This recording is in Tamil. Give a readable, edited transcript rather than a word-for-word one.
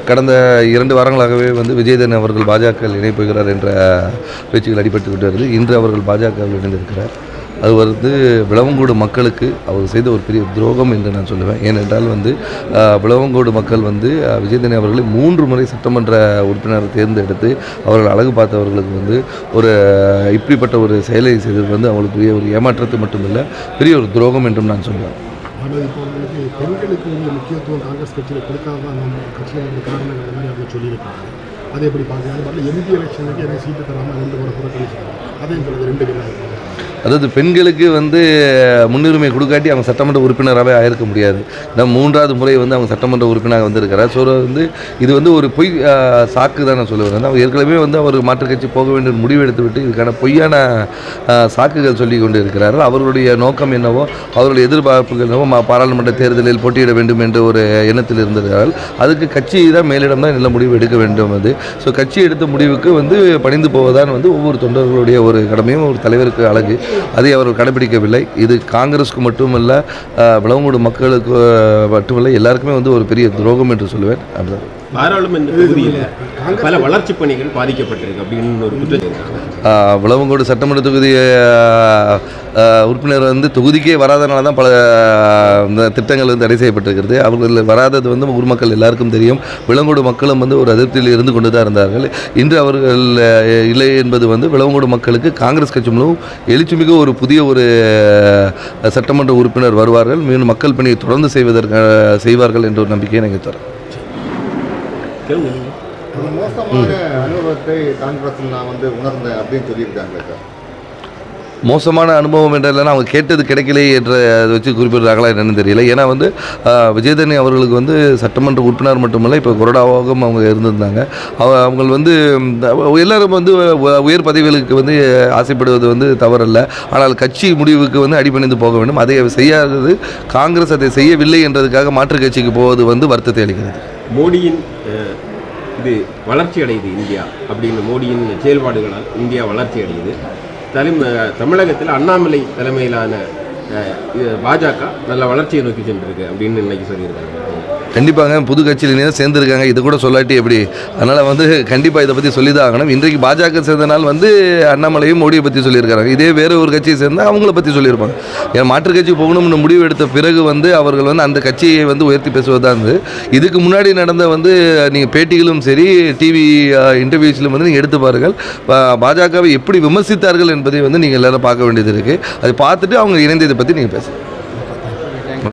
கடந்த 2 வாரங்களாகவே வந்து விஜயதன் அவர்கள் பாஜகவில் இணைப்புகிறார் என்ற பேச்சுகள் அடிபட்டு விட்டு வருது. இன்று அவர்கள் பாஜகவில் இணைந்திருக்கிறார். அது வந்து விளவங்கோடு மக்களுக்கு அவர் செய்த ஒரு பெரிய துரோகம் என்று நான் சொல்லுவேன். ஏனென்றால் வந்து விளவங்கோடு மக்கள் வந்து விஜயதன் அவர்களை 3 முறை சட்டமன்ற உறுப்பினரை தேர்ந்தெடுத்து அவர்கள் அழகு பார்த்தவர்களுக்கு வந்து ஒரு இப்படிப்பட்ட ஒரு செயலை செய்தது வந்து அவங்களுக்கு பெரிய ஒரு ஏமாற்றத்தை மட்டுமில்லை, பெரிய ஒரு துரோகம் என்றும் நான் சொல்லுவேன். பெண்களுக்கு முக்கியத்துவம் காங்கிரஸ் கட்சியில் கொடுக்காதான் நம்ம கட்சியில் காரணங்கள் மாதிரி அவங்க சொல்லியிருக்காங்க. அதை எப்படி பார்க்குறாங்க? எம்பி எலெக்ஷனுக்கு எனக்கு சீட்டு தராமல் 2 முறை புறக்கணிச்சாங்க. அதையும் சொல்லுது 2 பேர். அதாவது பெண்களுக்கு வந்து முன்னுரிமை கொடுக்காட்டி அவங்க சட்டமன்ற உறுப்பினராகவே ஆயிருக்க முடியாது. நான் 3வது முறை வந்து அவங்க சட்டமன்ற உறுப்பினராக வந்திருக்கிறார். ஸோ வந்து இது வந்து ஒரு பொய் சாக்கு தான் நான் சொல்லுவேன். அவங்க ஏற்கனவே வந்து அவர் மாற்றுக் கட்சி போக வேண்டும் முடிவு எடுத்துவிட்டு இதுக்கான பொய்யான சாக்குகள் சொல்லி கொண்டு இருக்கிறார்கள். அவர்களுடைய நோக்கம் என்னவோ, அவர்களுடைய எதிர்பார்ப்புகள் என்னவோ, பாராளுமன்ற தேர்தலில் போட்டியிட வேண்டும் என்ற ஒரு எண்ணத்தில் இருந்திருக்கிறார்கள். அதுக்கு கட்சி தான் மேலிடம் தான் நல்ல முடிவு எடுக்க வேண்டும். அது ஸோ கட்சி எடுத்த முடிவுக்கு வந்து பணிந்து போவதான் வந்து ஒவ்வொரு தொண்டர்களுடைய ஒரு கடமையும் ஒரு தலைவருக்கு அழகு. அதை அவர்கள் கடைபிடிக்கவில்லை. இது காங்கிரஸுக்கு மட்டுமல்ல, விளவங்கோடு மக்களுக்கு மட்டுமல்ல, எல்லாருக்குமே வந்து ஒரு பெரிய துரோகம் என்று சொல்லுவேன். அப்படிதான் பாராளுமன்ற தொகுதியில் பல வளர்ச்சி பணிகள் பாதிக்கப்பட்டிருக்கு அப்படின்னு ஒரு குற்றம். விளவங்கோடு சட்டமன்ற தொகுதி உறுப்பினர் வந்து தொகுதிக்கே வராதனால தான் பல திட்டங்கள் வந்து தடை செய்யப்பட்டிருக்கிறது. அவர்கள் வராதது வந்து ஊர் மக்கள் எல்லாருக்கும் தெரியும். விளவங்கோடு மக்களும் வந்து ஒரு அதிருப்தியில் இருந்து கொண்டு தான் இருந்தார்கள். இன்று அவர்கள் இல்லை என்பது வந்து விளவங்கோடு மக்களுக்கு காங்கிரஸ் கட்சி மூலம் எழுச்சிமிகு ஒரு புதிய ஒரு சட்டமன்ற உறுப்பினர் வருவார்கள். மீண்டும் மக்கள் பணியை தொடர்ந்து செய்வார்கள் என்ற ஒரு நம்பிக்கையை எனக்கு தரேன். மோசமான அனுபவத்தை காங்கிரஸ் நான் வந்து உணர்ந்தேன் அப்படின்னு சொல்லியிருக்காங்க சார். மோசமான அனுபவம் என்றால் அவங்க கேட்டது கிடைக்கல என்ற அதை வச்சு குறிப்பிடுறாங்களா என்னன்னு தெரியல. ஏன்னா வந்து விஜயதனி அவர்களுக்கு வந்து சட்டமன்ற உறுப்பினர் மட்டுமல்ல, இப்போ கொறடாவாகவும் அவங்க இருந்திருந்தாங்க. அவங்க வந்து எல்லாரும் வந்து உயர் பதவிகளுக்கு வந்து ஆசைப்படுவது வந்து தவறல்ல. ஆனால் கட்சி முடிவுக்கு வந்து அடிபணிந்து போக வேண்டும். அதை செய்யாதது காங்கிரஸ் அதை செய்யவில்லை என்றதுக்காக மாற்றுக் கட்சிக்கு போவது வந்து வருத்தத்தை அளிக்கிறது. மோடியின் இது வளர்ச்சி அடையுது இந்தியா அப்படின்னு, மோடியின் செயல்பாடுகளால் இந்தியா வளர்ச்சி அடையுது. தமிழகத்தில் அண்ணாமலை தலைமையிலான பாஜக நல்ல வளர்ச்சியை நோக்கி சென்றிருக்கு அப்படின்னு இன்னைக்கு சொல்லியிருக்காங்க. கண்டிப்பாங்க புது கட்சியிலே தான் சேர்ந்துருக்காங்க. இது கூட சொல்லாட்டி எப்படி? அதனால் வந்து கண்டிப்பாக இதை பற்றி சொல்லி தான் ஆகணும். இன்றைக்கு பாஜக சேர்ந்தனால் வந்து அண்ணாமலையும் மோடியை பற்றி சொல்லியிருக்காங்க. இதே வேறு ஒரு கட்சியை சேர்ந்தால் அவங்கள பற்றி சொல்லியிருப்பாங்க. ஏன்னா மாற்றுக் கட்சி போகணும்னு முடிவு எடுத்த பிறகு வந்து அவர்கள் வந்து அந்த கட்சியை வந்து உயர்த்தி பேசுவது தான் வந்து. இதுக்கு முன்னாடி நடந்த வந்து நீங்கள் பேட்டிகளும் சரி, டிவி இன்டர்வியூஸ்லும் வந்து நீங்கள் எடுத்து பாருங்கள். பாஜகவை எப்படி விமர்சித்தார்கள் என்பதை வந்து நீங்கள் எல்லோரும் பார்க்க வேண்டியது இருக்குது. அதை பார்த்துட்டு அவங்க இணைந்ததை பற்றி நீங்கள் பேசுங்கள்.